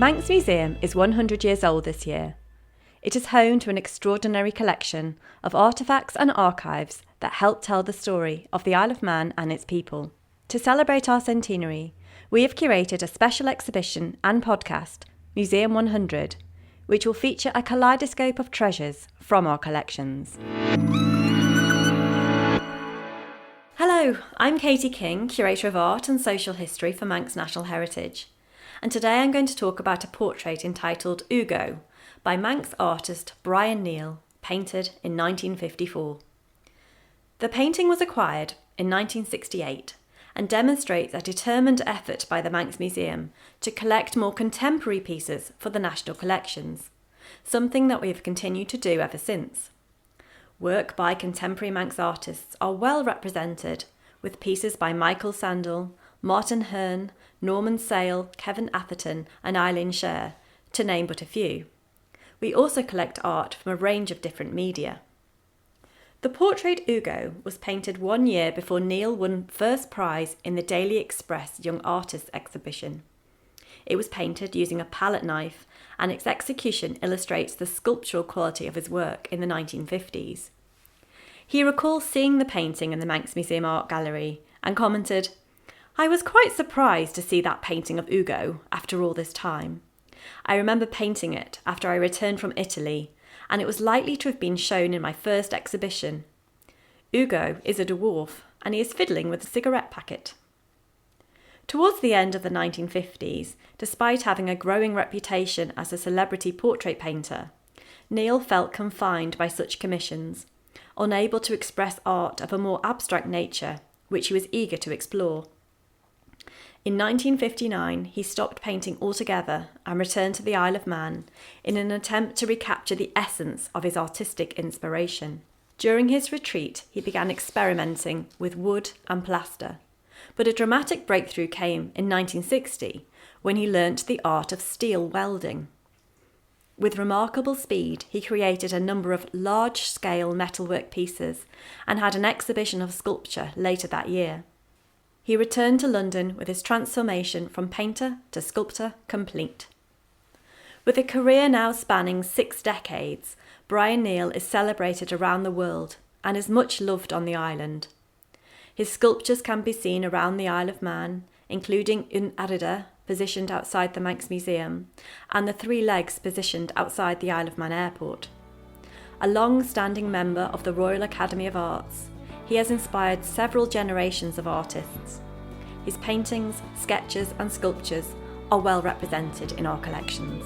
Manx Museum is 100 years old this year. It is home to an extraordinary collection of artefacts and archives that help tell the story of the Isle of Man and its people. To celebrate our centenary, we have curated a special exhibition and podcast, Museum 100, which will feature a kaleidoscope of treasures from our collections. Hello, I'm Katie King, Curator of Art and Social History for Manx National Heritage, and today I'm going to talk about a portrait entitled Ugo by Manx artist Bryan Kneale, painted in 1954. The painting was acquired in 1968 and demonstrates a determined effort by the Manx Museum to collect more contemporary pieces for the national collections, something that we have continued to do ever since. Work by contemporary Manx artists are well represented, with pieces by Michael Sandel, Martin Hearn, Norman Sale, Kevin Atherton and Eileen Sher, to name but a few. We also collect art from a range of different media. The portrait Ugo was painted 1 year before Kneale won first prize in the Daily Express Young Artists exhibition. It was painted using a palette knife, and its execution illustrates the sculptural quality of his work in the 1950s. He recalls seeing the painting in the Manx Museum Art Gallery and commented, "I was quite surprised to see that painting of Ugo after all this time. I remember painting it after I returned from Italy, and it was likely to have been shown in my first exhibition. Ugo is a dwarf, and he is fiddling with a cigarette packet." Towards the end of the 1950s, despite having a growing reputation as a celebrity portrait painter, Kneale felt confined by such commissions, unable to express art of a more abstract nature, which he was eager to explore. In 1959, he stopped painting altogether and returned to the Isle of Man in an attempt to recapture the essence of his artistic inspiration. During his retreat, he began experimenting with wood and plaster, but a dramatic breakthrough came in 1960 when he learnt the art of steel welding. With remarkable speed, he created a number of large-scale metalwork pieces and had an exhibition of sculpture later that year. He returned to London with his transformation from painter to sculptor complete. With a career now spanning 6 decades, Bryan Kneale is celebrated around the world and is much loved on the island. His sculptures can be seen around the Isle of Man, including Un Arida, positioned outside the Manx Museum, and the 3 Legs positioned outside the Isle of Man airport. A long-standing member of the Royal Academy of Arts, he has inspired several generations of artists. His paintings, sketches and sculptures are well represented in our collections.